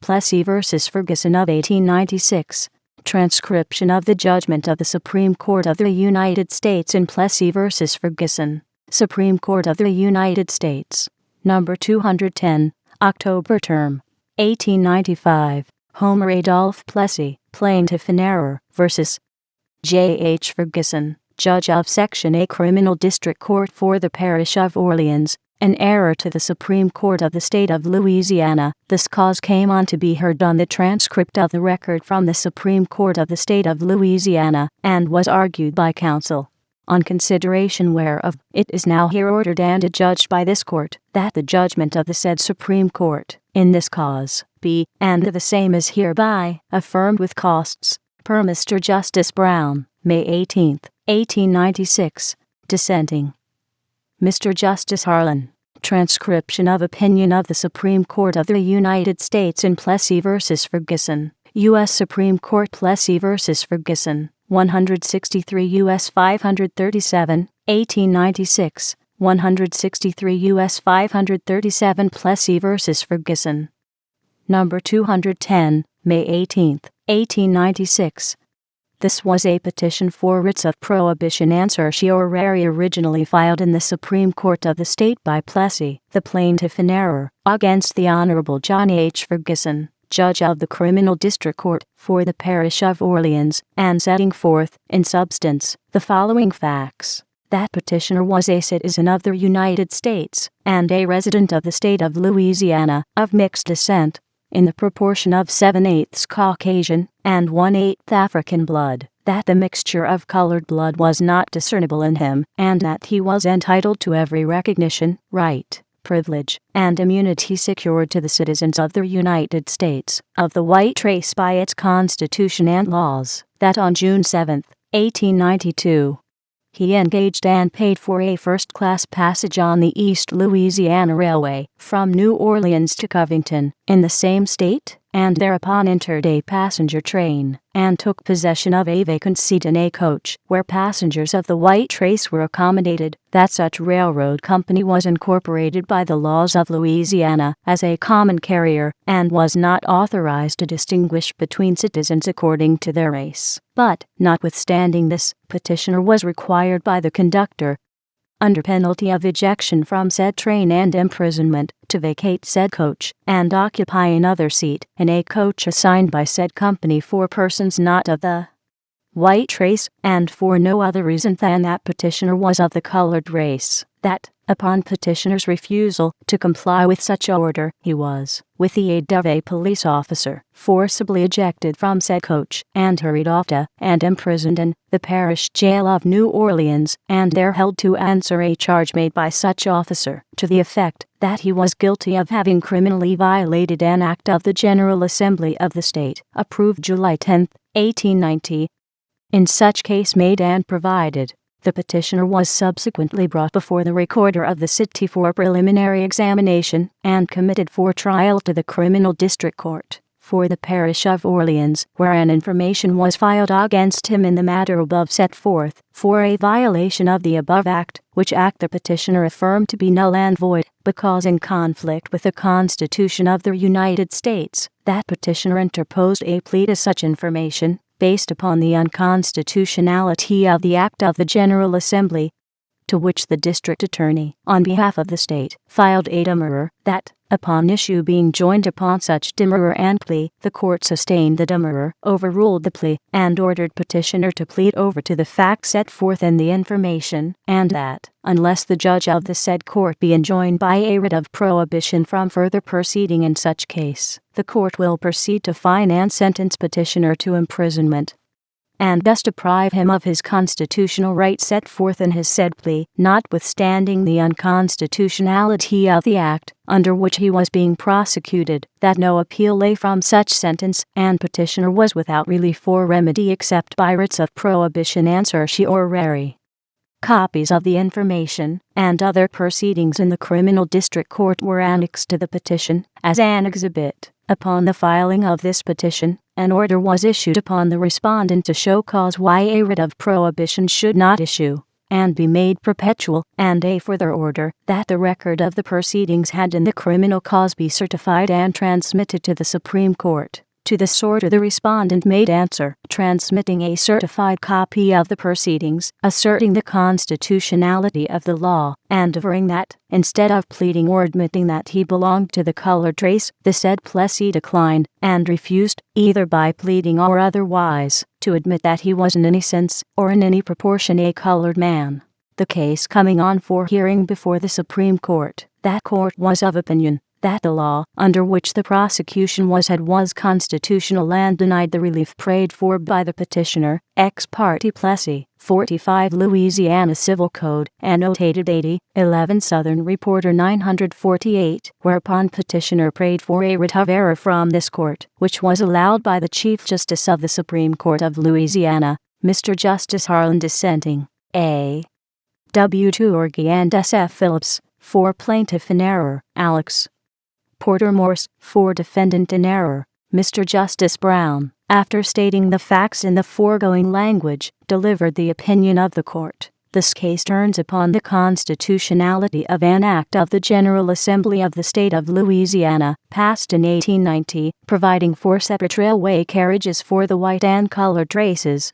Plessy v. Ferguson of 1896. Transcription of the judgment of the Supreme Court of the United States in Plessy v. Ferguson. Supreme Court of the United States. Number 210, October term. 1895. Homer Adolph Plessy, plaintiff in error, versus J. H. Ferguson, Judge of Section A Criminal District Court for the Parish of Orleans, an error to the Supreme Court of the State of Louisiana. This cause came on to be heard on the transcript of the record from the Supreme Court of the State of Louisiana, and was argued by counsel. On consideration whereof, it is now here ordered and adjudged by this court, that the judgment of the said Supreme Court, in this cause, be, and the same is hereby, affirmed with costs, per Mr. Justice Brown, May 18, 1896, dissenting. Mr. Justice Harlan. Transcription of opinion of the Supreme Court of the United States in Plessy v. Ferguson, U.S. Supreme Court Plessy v. Ferguson, 163 U.S. 537, 1896, 163 U.S. 537 Plessy v. Ferguson. Number 210, May 18, 1896. This was a petition for writs of prohibition and certiorari originally filed in the Supreme Court of the State by Plessy, the plaintiff in error, against the Honorable John H. Ferguson, Judge of the Criminal District Court for the Parish of Orleans, and setting forth, in substance, the following facts. That petitioner was a citizen of the United States, and a resident of the state of Louisiana, of mixed descent, in the proportion of 7/8 Caucasian, and 1/8 African blood, that the mixture of colored blood was not discernible in him, and that he was entitled to every recognition, right, privilege, and immunity secured to the citizens of the United States, of the white race by its Constitution and laws, that on June 7, 1892, he engaged and paid for a first-class passage on the East Louisiana Railway, from New Orleans to Covington, in the same state, and thereupon entered a passenger train, and took possession of a vacant seat in a coach, where passengers of the white race were accommodated, that such railroad company was incorporated by the laws of Louisiana as a common carrier, and was not authorized to distinguish between citizens according to their race. But, notwithstanding this, petitioner was required by the conductor, under penalty of ejection from said train and imprisonment, to vacate said coach, and occupy another seat in a coach assigned by said company for persons not of the white race, and for no other reason than that petitioner was of the colored race, that, upon petitioner's refusal to comply with such order, he was, with the aid of a police officer, forcibly ejected from said coach, and hurried off to, and imprisoned in, the parish jail of New Orleans, and there held to answer a charge made by such officer, to the effect that he was guilty of having criminally violated an act of the General Assembly of the state, approved July 10, 1890. In such case made and provided, the petitioner was subsequently brought before the recorder of the city for preliminary examination, and committed for trial to the Criminal District Court for the Parish of Orleans, where an information was filed against him in the matter above set forth, for a violation of the above act, which act the petitioner affirmed to be null and void, because in conflict with the Constitution of the United States. That petitioner interposed a plea to such information, based upon the unconstitutionality of the act of the General Assembly, to which the district attorney, on behalf of the state, filed a demurrer, that, upon issue being joined upon such demurrer and plea, the court sustained the demurrer, overruled the plea, and ordered petitioner to plead over to the facts set forth in the information, and that, unless the judge of the said court be enjoined by a writ of prohibition from further proceeding in such case, the court will proceed to fine and sentence petitioner to imprisonment, and thus deprive him of his constitutional rights set forth in his said plea, notwithstanding the unconstitutionality of the act under which he was being prosecuted, that no appeal lay from such sentence, and petitioner was without relief or remedy except by writs of prohibition and certiorari. Copies of the information and other proceedings in the Criminal District Court were annexed to the petition, as an exhibit. Upon the filing of this petition, an order was issued upon the respondent to show cause why a writ of prohibition should not issue, and be made perpetual, and a further order that the record of the proceedings had in the criminal cause be certified and transmitted to the Supreme Court. To this order the respondent made answer, transmitting a certified copy of the proceedings, asserting the constitutionality of the law, and averring that, instead of pleading or admitting that he belonged to the colored race, the said Plessy declined, and refused, either by pleading or otherwise, to admit that he was in any sense, or in any proportion a colored man. The case coming on for hearing before the Supreme Court, that court was of opinion that the law under which the prosecution was constitutional and denied the relief prayed for by the petitioner, ex parte Plessy, 45 Louisiana Civil Code, annotated 80, 11 Southern Reporter 948, whereupon petitioner prayed for a writ of error from this court, which was allowed by the Chief Justice of the Supreme Court of Louisiana, Mr. Justice Harlan dissenting. A. W. Tuorgy and S. F. Phillips, for plaintiff in error, Alex. Porter Morse, for defendant in error, Mr. Justice Brown, after stating the facts in the foregoing language, delivered the opinion of the court. This case turns upon the constitutionality of an act of the General Assembly of the State of Louisiana, passed in 1890, providing for separate railway carriages for the white and colored races.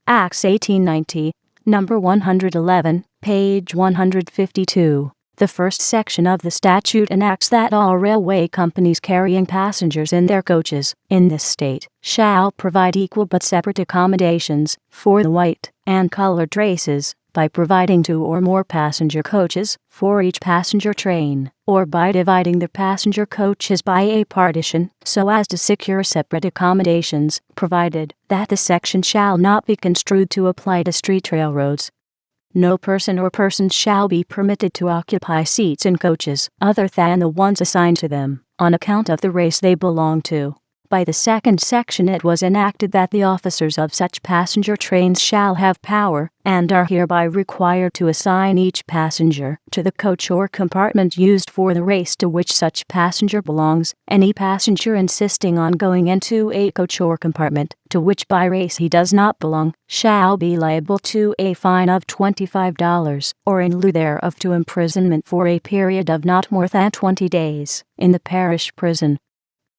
Acts 1890, number 111, page 152. The first section of the statute enacts that all railway companies carrying passengers in their coaches, in this state, shall provide equal but separate accommodations for the white and colored races, by providing 2 or more passenger coaches for each passenger train, or by dividing the passenger coaches by a partition, so as to secure separate accommodations, provided that the section shall not be construed to apply to street railroads. No person or persons shall be permitted to occupy seats in coaches other than the ones assigned to them, on account of the race they belong to. By the second section it was enacted that the officers of such passenger trains shall have power, and are hereby required to assign each passenger to the coach or compartment used for the race to which such passenger belongs. Any passenger insisting on going into a coach or compartment to which by race he does not belong, shall be liable to a fine of $25, or in lieu thereof to imprisonment for a period of not more than 20 days, in the parish prison.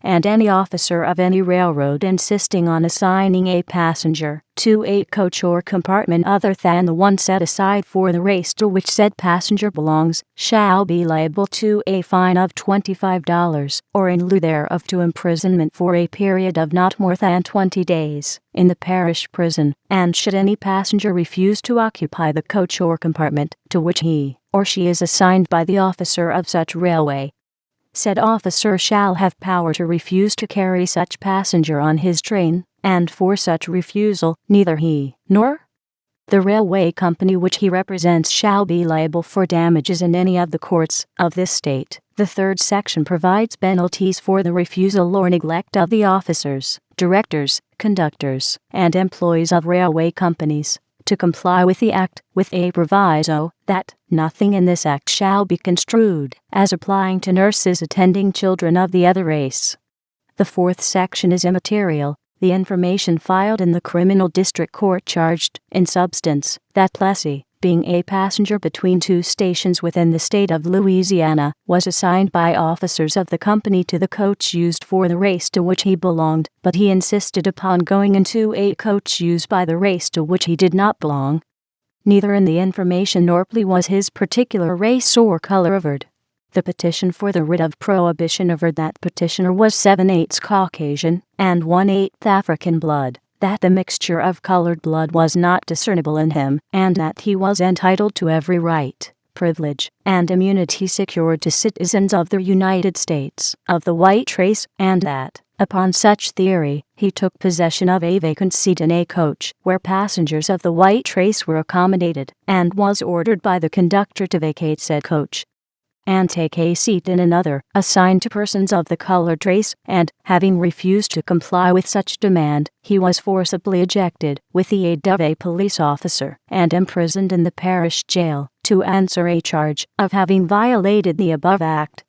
And any officer of any railroad insisting on assigning a passenger to a coach or compartment other than the one set aside for the race to which said passenger belongs, shall be liable to a fine of $25, or in lieu thereof to imprisonment for a period of not more than 20 days, in the parish prison. And should any passenger refuse to occupy the coach or compartment to which he or she is assigned by the officer of such railway, said officer shall have power to refuse to carry such passenger on his train, and for such refusal, neither he nor the railway company which he represents shall be liable for damages in any of the courts of this state. The third section provides penalties for the refusal or neglect of the officers, directors, conductors, and employees of railway companies to comply with the act, with a proviso that nothing in this act shall be construed as applying to nurses attending children of the other race. The fourth section is immaterial. The information filed in the criminal district court charged, in substance, that Plessy, being a passenger between 2 stations within the state of Louisiana, was assigned by officers of the company to the coach used for the race to which he belonged, but he insisted upon going into a coach used by the race to which he did not belong. Neither in the information nor plea was his particular race or color averred. The petition for the writ of prohibition averred that petitioner was 7/8 Caucasian and 1/8 African blood, that the mixture of colored blood was not discernible in him, and that he was entitled to every right, privilege, and immunity secured to citizens of the United States of the white race, and that, upon such theory, he took possession of a vacant seat in a coach where passengers of the white race were accommodated, and was ordered by the conductor to vacate said coach and take a seat in another, assigned to persons of the colored race, and, having refused to comply with such demand, he was forcibly ejected, with the aid of a police officer, and imprisoned in the parish jail, to answer a charge of having violated the above act.